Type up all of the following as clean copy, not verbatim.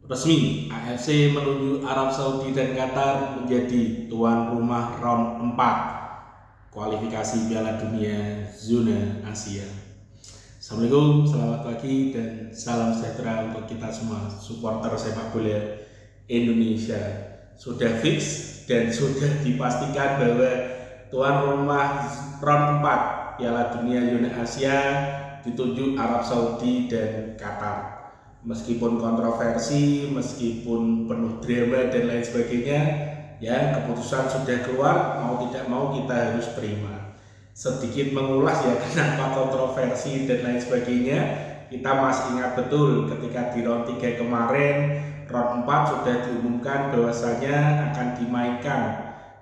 Resmi, AFC menunjuk Arab Saudi dan Qatar menjadi tuan rumah round 4 kualifikasi Piala Dunia zona Asia. Assalamualaikum, selamat pagi dan salam sejahtera untuk kita semua supporter sepak bola Indonesia. Sudah fix dan sudah dipastikan bahwa tuan rumah round 4 Piala Dunia zona Asia ditunjuk Arab Saudi dan Qatar. Meskipun kontroversi, meskipun penuh drama dan lain sebagainya, ya keputusan sudah keluar, mau tidak mau kita harus terima. Sedikit mengulas ya kenapa kontroversi dan lain sebagainya, kita masih ingat betul ketika di round 3 kemarin, round 4 sudah diumumkan bahwasanya akan dimainkan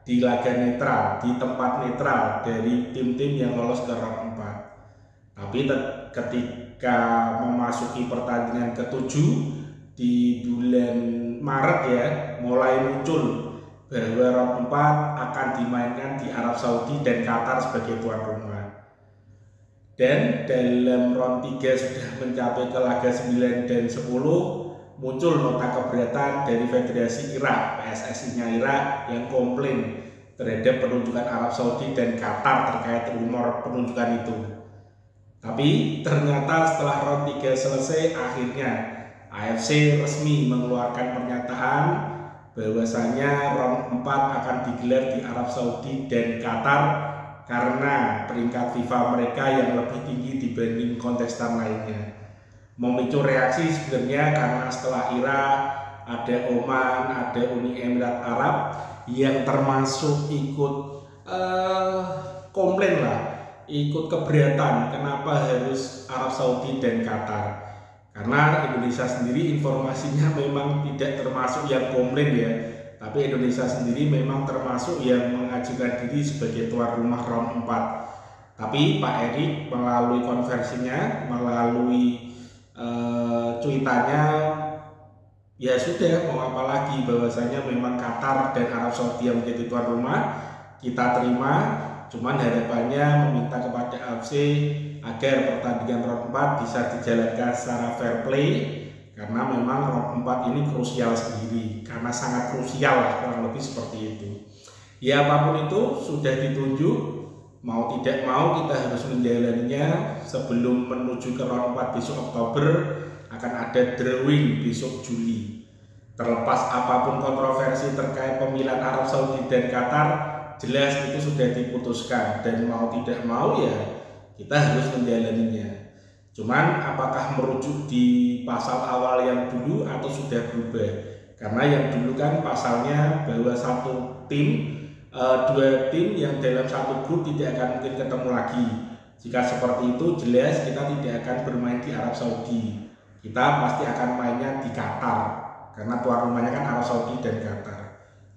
di laga netral, di tempat netral dari tim-tim yang lolos ke round 4. Tapi ketika memasuki pertandingan ke-7 di bulan Maret ya, mulai muncul bahwa round 4 akan dimainkan di Arab Saudi dan Qatar sebagai tuan rumah. Dan dalam round 3 sudah mencapai ke laga 9 dan 10, muncul nota keberatan dari Federasi Irak, PSSI-nya Irak yang komplain terhadap penunjukan Arab Saudi dan Qatar terkait rumor penunjukan itu. Tapi ternyata setelah round 3 selesai, akhirnya AFC resmi mengeluarkan pernyataan bahwasanya round 4 akan digelar di Arab Saudi dan Qatar karena peringkat FIFA mereka yang lebih tinggi dibanding kontestan lainnya. Memicu reaksi sebenarnya karena setelah Irak, ada Oman, ada Uni Emirat Arab yang termasuk ikut komplain lah, ikut keberatan kenapa harus Arab Saudi dan Qatar. Karena Indonesia sendiri informasinya memang tidak termasuk yang komplain ya, tapi Indonesia sendiri memang termasuk yang mengajukan diri sebagai tuan rumah round 4. Tapi Pak Erik melalui konversinya, melalui cuitannya, ya sudah mau apa lagi, bahwasanya memang Qatar dan Arab Saudi yang menjadi tuan rumah, kita terima. Cuman harapannya meminta kepada AFC agar pertandingan round 4 bisa dijalankan secara fair play, karena memang round 4 ini krusial sendiri, karena sangat krusial, kurang lebih seperti itu. Ya apapun itu sudah ditunjuk, mau tidak mau kita harus menjalaninya. Sebelum menuju ke round 4 besok Oktober, akan ada drawing besok Juli. Terlepas apapun kontroversi terkait pemilihan Arab Saudi dan Qatar, jelas itu sudah diputuskan dan mau tidak mau ya kita harus menjalaninya. Cuman apakah merujuk di pasal awal yang dulu atau sudah berubah? Karena yang dulu kan pasalnya bahwa satu tim, dua tim yang dalam satu grup tidak akan mungkin ketemu lagi. Jika seperti itu jelas kita tidak akan bermain di Arab Saudi, kita pasti akan mainnya di Qatar, karena tuan rumahnya kan Arab Saudi dan Qatar.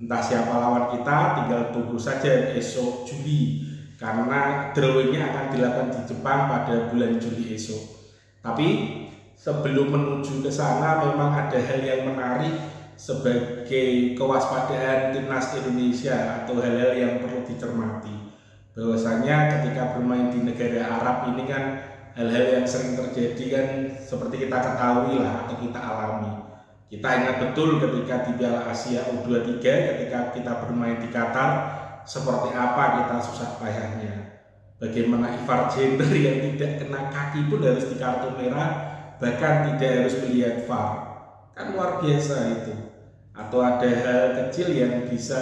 Entah siapa lawan kita, tinggal tunggu saja esok Juli, karena drawingnya akan dilakukan di Jepang pada bulan Juli esok. Tapi sebelum menuju ke sana memang ada hal yang menarik sebagai kewaspadaan timnas Indonesia atau hal-hal yang perlu dicermati. Bahwasanya ketika bermain di negara Arab ini kan hal-hal yang sering terjadi kan seperti kita ketahui lah atau kita alami. Kita ingat betul ketika di Piala Asia U23 ketika kita bermain di Qatar, seperti apa kita susah payahnya. Bagaimana Ivar Jenner yang tidak kena kaki pun harus di kartu merah, bahkan tidak harus melihat VAR. Kan luar biasa itu. Atau ada hal kecil yang bisa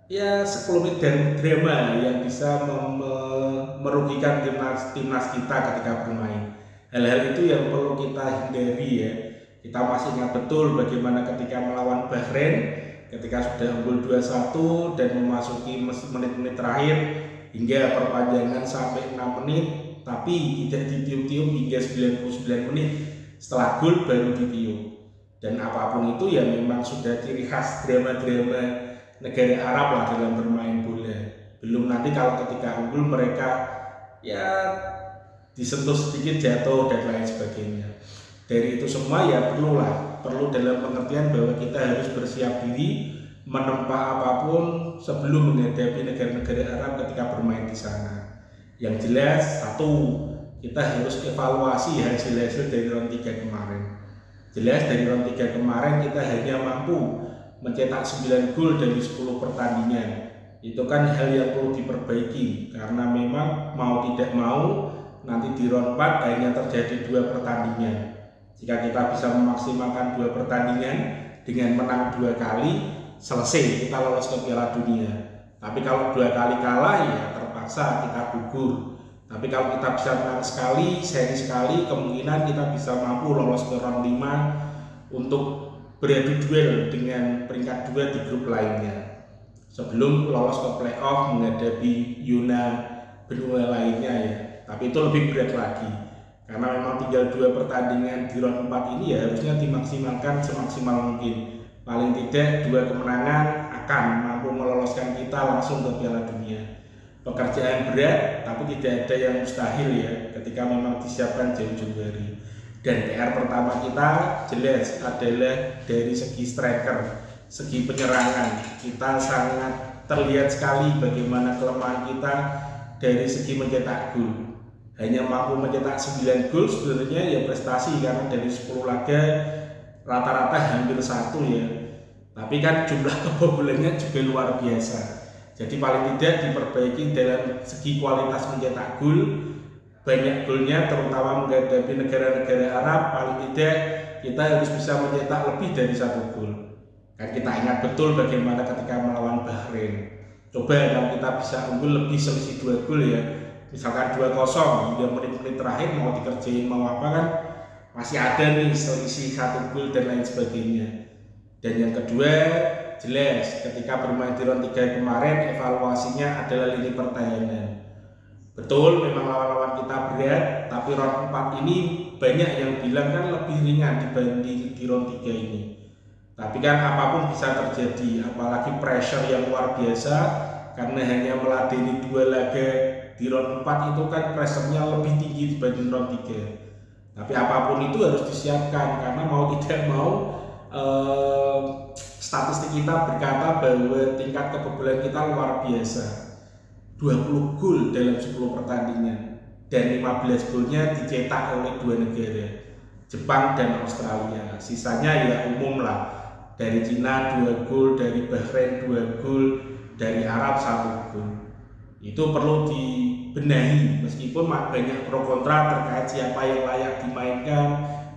ya sekelumit dan drama yang bisa merugikan timnas kita ketika bermain. Hal-hal itu yang perlu kita hindari ya. Kita masih ingat betul bagaimana ketika melawan Bahrain, ketika sudah unggul 2-1 dan memasuki menit-menit terakhir hingga perpanjangan sampai 6 menit, tapi tidak ditiup-tiup hingga 99 menit setelah gol baru ditiup. Dan apapun itu ya memang sudah ciri khas drama-drama negara Arab lah dalam bermain bola. Belum nanti kalau ketika unggul mereka ya disentuh sedikit jatuh dan lain sebagainya. Dari itu semua ya perlu dalam pengertian bahwa kita harus bersiap diri menempa apapun sebelum menghadapi negara-negara Arab ketika bermain di sana. Yang jelas satu, kita harus evaluasi hasil-hasil dari round 3 kemarin. Jelas dari round 3 kemarin kita hanya mampu mencetak 9 gol dari 10 pertandingan. Itu kan hal yang perlu diperbaiki, karena memang mau tidak mau nanti di round 4 hanya terjadi 2 pertandingan. Jika kita bisa memaksimalkan 2 pertandingan dengan menang 2 kali, selesai, kita lolos ke Piala Dunia. Tapi kalau 2 kali kalah, ya terpaksa kita gugur. Tapi kalau kita bisa menang sekali, seri sekali, kemungkinan kita bisa mampu lolos ke round 5 untuk beradu duel dengan peringkat 2 di grup lainnya, sebelum lolos ke playoff menghadapi Yuna benua lainnya ya. Tapi itu lebih berat lagi, karena memang tinggal 2 pertandingan di round 4 ini ya harusnya dimaksimalkan semaksimal mungkin. Paling tidak 2 kemenangan akan mampu meloloskan kita langsung ke Piala Dunia. Pekerjaan berat, tapi tidak ada yang mustahil ya ketika memang disiapkan jauh-jauh hari. Dan PR pertama kita jelas adalah dari segi striker, segi penyerangan. Kita sangat terlihat sekali bagaimana kelemahan kita dari segi mencetak gol. Hanya mampu mencetak 9 gol sebenarnya ya prestasi, karena dari 10 laga rata-rata hampir 1 ya. Tapi kan jumlah kebobolannya juga luar biasa. Jadi paling tidak diperbaiki dalam segi kualitas mencetak gol, banyak golnya, terutama menghadapi negara-negara Arab. Paling tidak kita harus bisa mencetak lebih dari 1 gol. Kan kita ingat betul bagaimana ketika melawan Bahrain. Coba kalau kita bisa unggul lebih selisih 2 gol ya, misalkan 2-0 hingga menit-menit terakhir mau dikerjain mau apa kan masih ada nih selisih 1 gol dan lain sebagainya. Dan yang kedua, jelas ketika bermain di round 3 kemarin evaluasinya adalah lini pertahanan. Betul memang lawan-lawan kita berat, tapi round 4 ini banyak yang bilang kan lebih ringan dibanding di round 3 ini. Tapi kan apapun bisa terjadi, apalagi pressure yang luar biasa karena hanya meladeni 2 laga di round 4 itu kan pressure-nya lebih tinggi dibanding round 3. Tapi apapun itu harus disiapkan, karena mau tidak mau statistik kita berkata bahwa tingkat kebobolan kita luar biasa. 20 gol dalam 10 pertandingan dan 15 golnya dicetak oleh 2 negara, Jepang dan Australia. Sisanya ya umum lah, dari Cina 2 gol, dari Bahrain 2 gol, dari Arab 1 gol. Itu perlu dibenahi, meskipun banyak pro kontra terkait siapa yang layak dimainkan,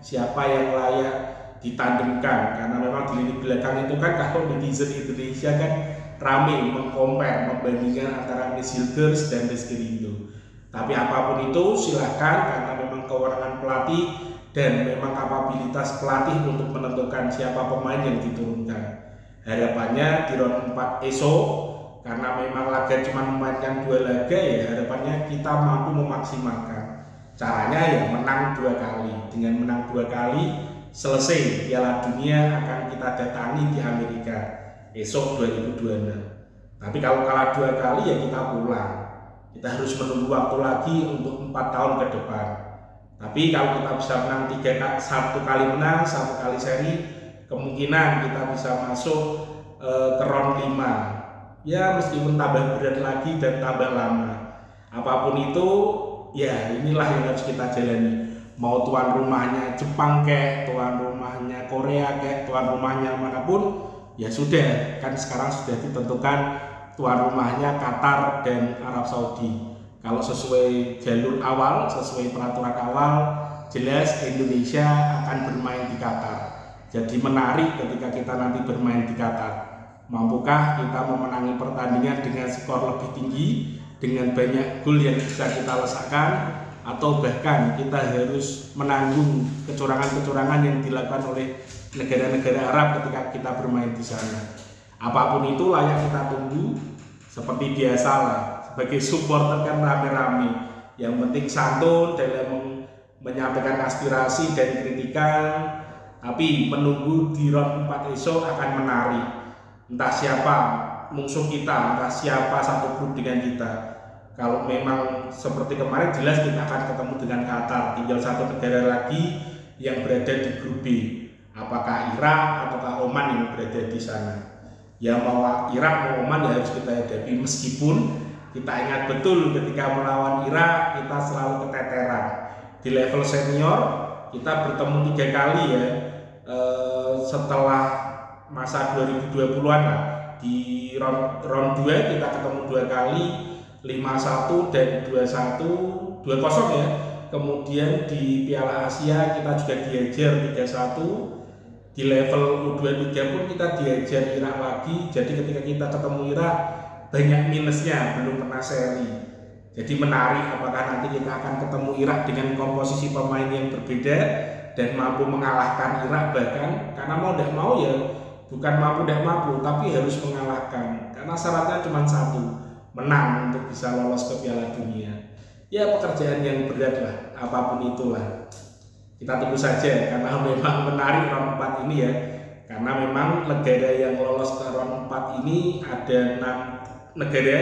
siapa yang layak ditandemkan, karena memang di lini belakang itu kan kalau netizen Indonesia kan rame mengkompar, membandingkan antara Nis Hilgers dan Rizky Ridho. Tapi apapun itu silahkan, karena memang kewenangan pelatih dan memang kapabilitas pelatih untuk menentukan siapa pemain yang diturunkan. Harapannya di round 4 esok, karena memang laga cuma memainkan 2 laga ya, harapannya kita mampu memaksimalkan. Caranya ya menang 2 kali. Dengan menang 2 kali selesai, Piala Dunia akan kita datangi di Amerika esok 2026. Tapi kalau kalah 2 kali ya kita pulang. Kita harus menunggu waktu lagi untuk 4 tahun ke depan. Tapi kalau kita bisa menang 1 kali menang, 1 kali seri, kemungkinan kita bisa masuk ke round 5. Ya meskipun tambah berat lagi dan tambah lama. Apapun itu ya inilah yang harus kita jalani. Mau tuan rumahnya Jepang kayak, tuan rumahnya Korea kayak, tuan rumahnya manapun, ya sudah, kan sekarang sudah ditentukan tuan rumahnya Qatar dan Arab Saudi. Kalau sesuai jalur awal, sesuai peraturan awal, jelas Indonesia akan bermain di Qatar. Jadi menarik ketika kita nanti bermain di Qatar. Mampukah kita memenangi pertandingan dengan skor lebih tinggi, dengan banyak gol yang bisa kita lesakkan, atau bahkan kita harus menanggung kecurangan-kecurangan yang dilakukan oleh negara-negara Arab ketika kita bermain di sana. Apapun itu layak kita tunggu. Seperti biasa lah, sebagai supporter kan rame-rame. Yang penting santun dalam menyampaikan aspirasi dan kritikan. Tapi menunggu di round 4 esok akan menarik. Entah siapa musuh kita, entah siapa satu grup dengan kita. Kalau memang seperti kemarin jelas kita akan ketemu dengan Qatar, tinggal 1 negara lagi yang berada di grup B. Apakah Irak ataukah Oman yang berada di sana? Ya mau Irak mau Oman ya harus kita hadapi, meskipun kita ingat betul ketika melawan Irak kita selalu keteteran. Di level senior kita bertemu 3 kali ya, setelah masa 2020-an lah, di round 2 kita ketemu 2 kali, 5-1 dan 2-1, 2-0 ya. Kemudian di Piala Asia kita juga diajar 3-1. Di level U23 pun kita diajar Irak lagi. Jadi ketika kita ketemu Irak banyak minusnya, belum pernah seri. Jadi menarik apakah nanti kita akan ketemu Irak dengan komposisi pemain yang berbeda dan mampu mengalahkan Irak, bahkan karena mau tidak mau ya, bukan mampu tidak mampu, tapi harus mengalahkan, karena syaratnya cuma satu, menang untuk bisa lolos ke Piala Dunia. Ya pekerjaan yang berat lah, apapun itulah. Kita tunggu saja, karena memang menarik round 4 ini ya. Karena memang negara yang lolos ke round 4 ini ada 6 negara,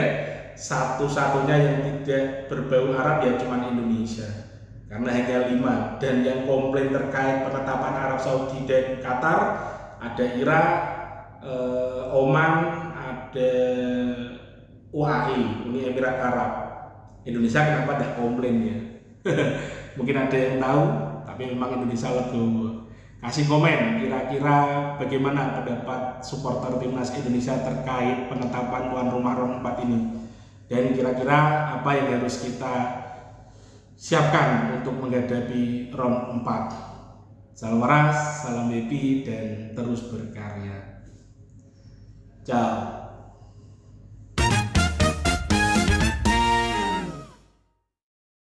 satu-satunya yang tidak berbau Arab ya cuma Indonesia. Karena hanya 5, dan yang komplain terkait penetapan Arab Saudi dan Qatar ada Irak, Oman, ada UAE, Uni Emirat Arab. Indonesia kenapa tidak komplain ya? Mungkin ada yang tahu, tapi memang Indonesia legowo. Kasih komen kira-kira bagaimana pendapat supporter timnas Indonesia terkait penetapan tuan rumah round 4 ini, dan kira-kira apa yang harus kita siapkan untuk menghadapi round 4. Salam waras, salam happy, dan terus berkarya. Ciao.